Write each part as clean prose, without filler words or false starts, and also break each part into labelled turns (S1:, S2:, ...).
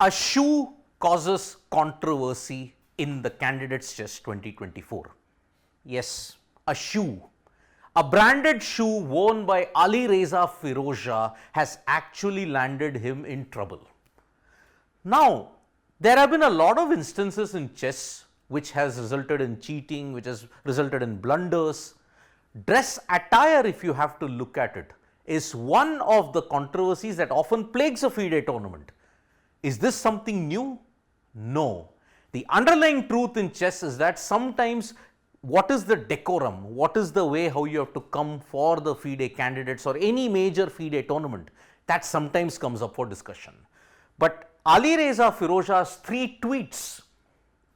S1: A shoe causes controversy in the Candidates Chess 2024. Yes, a shoe. A branded shoe worn by Alireza Firoujza has actually landed him in trouble. Now, there have been a lot of instances in chess which has resulted in cheating, which has resulted in blunders. Dress attire, if you have to look at it, is one of the controversies that often plagues a FIDE tournament. Is this something new? No. The underlying truth in chess is that sometimes what is the decorum, what is the way how you have to come for the FIDE candidates or any major FIDE tournament, that sometimes comes up for discussion. But Alireza Firoujza's 3 tweets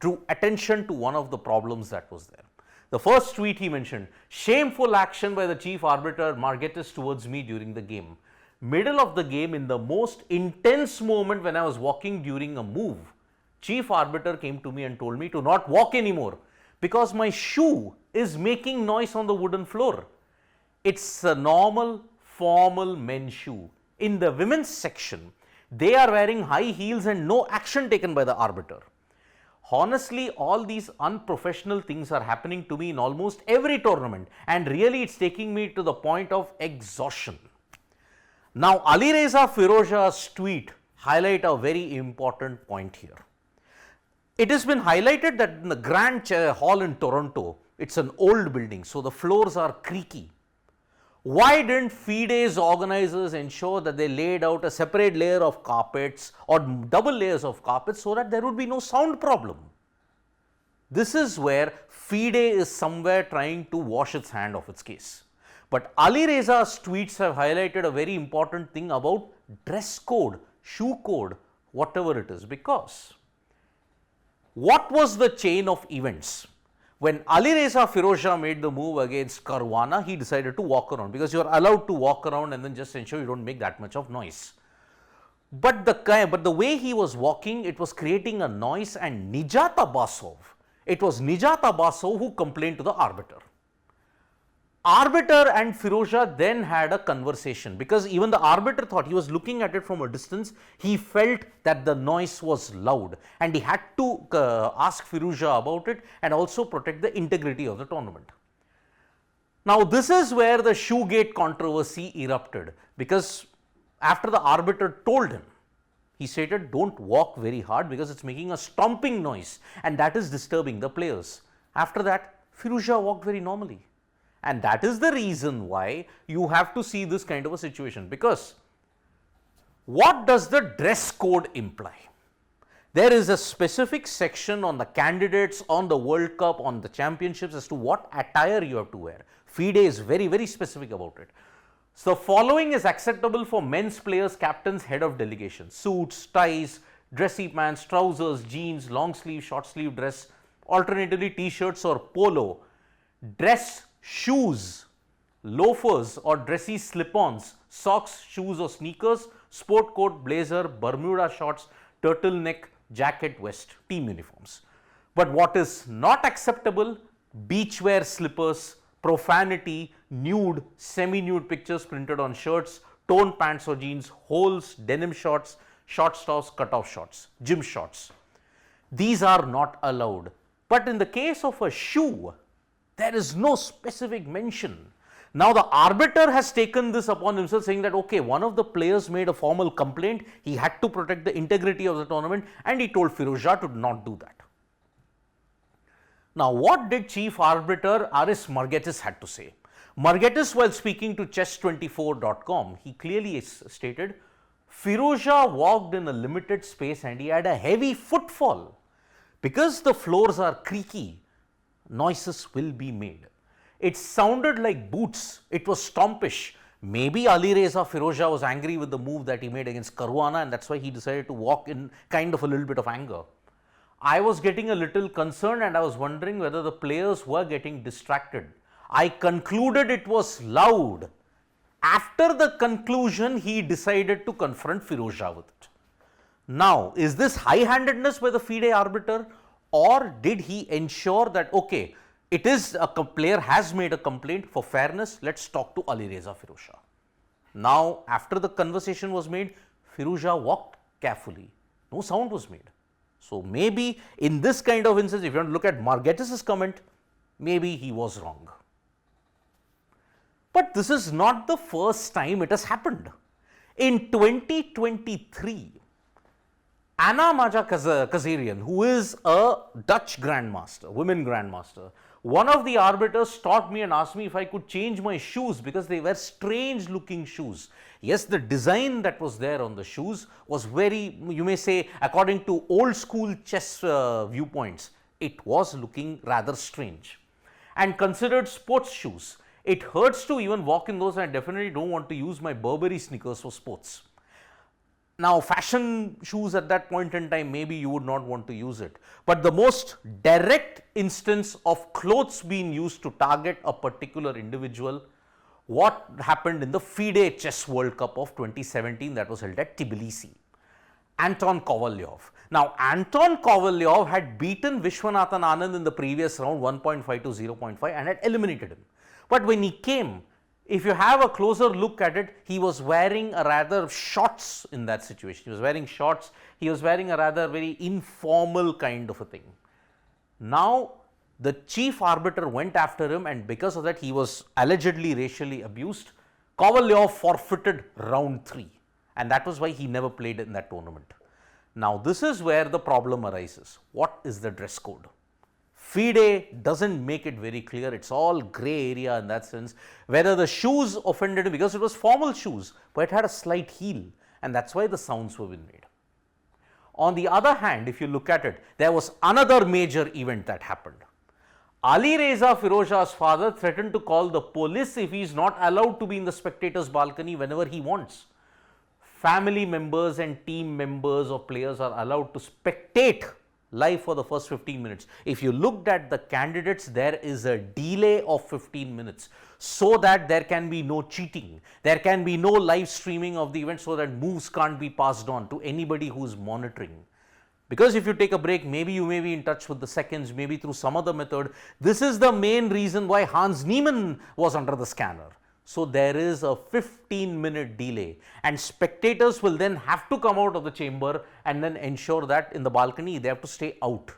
S1: drew attention to one of the problems that was there. The first tweet he mentioned, shameful action by the chief arbiter Margetis towards me during the game. Middle of the game, in the most intense moment when I was walking during a move, chief arbiter came to me and told me to not walk anymore because my shoe is making noise on the wooden floor. It's a normal formal men's shoe. In the women's section, they are wearing high heels and no action taken by the arbiter. Honestly, all these unprofessional things are happening to me in almost every tournament, and really it's taking me to the point of exhaustion. Now, Alireza Firoujza's tweet highlight a very important point here. It has been highlighted that in the Grand Hall in Toronto, it's an old building, so the floors are creaky. Why didn't FIDE's organizers ensure that they laid out a separate layer of carpets or double layers of carpets so that there would be no sound problem? This is where FIDE is somewhere trying to wash its hand of its case. But Alireza's tweets have highlighted a very important thing about dress code, shoe code, whatever it is, because what was the chain of events? When Alireza Firoujza made the move against Caruana, he decided to walk around because you are allowed to walk around and then just ensure you don't make that much of noise. But the way he was walking, it was creating a noise, and it was Nijata Basov who complained to the arbiter. Arbiter and Firouzja then had a conversation because even the arbiter thought, he was looking at it from a distance, he felt that the noise was loud and he had to ask Firouzja about it and also protect the integrity of the tournament. Now, this is where the shoegate controversy erupted because after the arbiter told him, he stated, don't walk very hard because it's making a stomping noise and that is disturbing the players. After that, Firouzja walked very normally. And that is the reason why you have to see this kind of a situation, because what does the dress code imply? There is a specific section on the candidates, on the World Cup, on the championships as to what attire you have to wear. FIDE is very, very specific about it. So, following is acceptable for men's players, captains, head of delegation: suits, ties, dressy pants, trousers, jeans, long sleeve, short sleeve dress, alternatively t-shirts or polo, dress, shoes, loafers or dressy slip-ons, socks, shoes or sneakers, sport coat, blazer, Bermuda shorts, turtleneck, jacket, vest, team uniforms. But what is not acceptable? Beachwear slippers, profanity, nude, semi-nude pictures printed on shirts, toned pants or jeans, holes, denim shorts, short stops, cut-off shorts, gym shorts. These are not allowed. But in the case of a shoe, there is no specific mention. Now, the arbiter has taken this upon himself, saying that, okay, one of the players made a formal complaint, he had to protect the integrity of the tournament, and he told Firouzja to not do that. Now, what did chief arbiter Aris Margetis had to say? Margetis, while speaking to chess24.com, he clearly stated, Firouzja walked in a limited space and he had a heavy footfall. Because the floors are creaky, noises will be made. It sounded like boots, it was stompish. Maybe Alireza Firouzza was angry with the move that he made against Caruana, and that's why he decided to walk in kind of a little bit of anger. I was getting a little concerned and I was wondering whether the players were getting distracted. I concluded it was loud. After the conclusion, he decided to confront Firouzja with it. Now, is this high-handedness by the FIDE arbiter, or did he ensure that, okay, it is a player has made a complaint, for fairness, let's talk to Alireza Firouzza. Now, after the conversation was made, Firouzja walked carefully. No sound was made. So, maybe in this kind of instance, if you want to look at Margettis's comment, maybe he was wrong. But this is not the first time it has happened. In 2023, Anna-Maja Kazarian, who is a Dutch grandmaster, women grandmaster, one of the arbiters stopped me and asked me if I could change my shoes because they were strange looking shoes. Yes, the design that was there on the shoes was very, you may say, according to old school chess viewpoints, it was looking rather strange and considered sports shoes. It hurts to even walk in those, and I definitely don't want to use my Burberry sneakers for sports. Now, fashion shoes at that point in time, maybe you would not want to use it. But the most direct instance of clothes being used to target a particular individual, what happened in the FIDE Chess World Cup of 2017 that was held at Tbilisi. Anton Kovalyov. Now, Anton Kovalyov had beaten Vishwanathan Anand in the previous round 1.5 to 0.5 and had eliminated him. But when he came, if you have a closer look at it, he was wearing a rather shorts in that situation. He was wearing shorts, he was wearing a rather very informal kind of a thing. Now, the chief arbiter went after him, and because of that he was allegedly racially abused. Kovalyov forfeited round 3, and that was why he never played in that tournament. Now, this is where the problem arises. What is the dress code? FIDE doesn't make it very clear. It's all grey area in that sense. Whether the shoes offended him because it was formal shoes, but it had a slight heel, and that's why the sounds were being made. On the other hand, if you look at it, there was another major event that happened. Alireza Firoujza's father threatened to call the police if he is not allowed to be in the spectators' balcony whenever he wants. Family members and team members of players are allowed to spectate live for the first 15 minutes. If you looked at the candidates, there is a delay of 15 minutes so that there can be no cheating. There can be no live streaming of the event so that moves can't be passed on to anybody who is monitoring. Because if you take a break, maybe you may be in touch with the seconds, maybe through some other method. This is the main reason why Hans Niemann was under the scanner. So, there is a 15-minute delay, and spectators will then have to come out of the chamber and then ensure that in the balcony they have to stay out.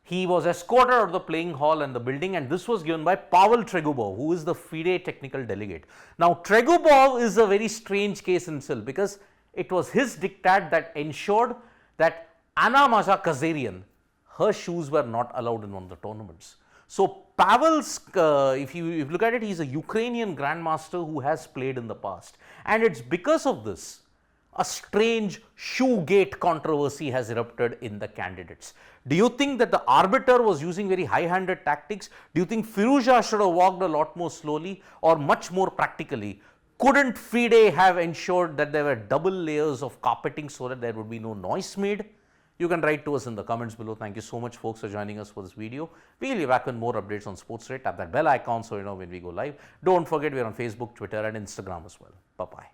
S1: He was escorted out of the playing hall and the building, and this was given by Pavel Tregubov, who is the FIDE technical delegate. Now, Tregubov is a very strange case in itself because it was his diktat that ensured that Anna-Maja Kazarian, her shoes were not allowed in one of the tournaments. So, Pavel's, if you look at it, he is a Ukrainian grandmaster who has played in the past, and it's because of this a strange shoe gate controversy has erupted in the candidates. Do you think that the arbiter was using very high-handed tactics? Do you think Firoujza should have walked a lot more slowly, or much more practically? Couldn't FIDE have ensured that there were double layers of carpeting so that there would be no noise made? You can write to us in the comments below. Thank you so much, folks, for joining us for this video. We will be back with more updates on Sports Rate. Tap that bell icon so you know when we go live. Don't forget, we are on Facebook, Twitter and Instagram as well. Bye-bye.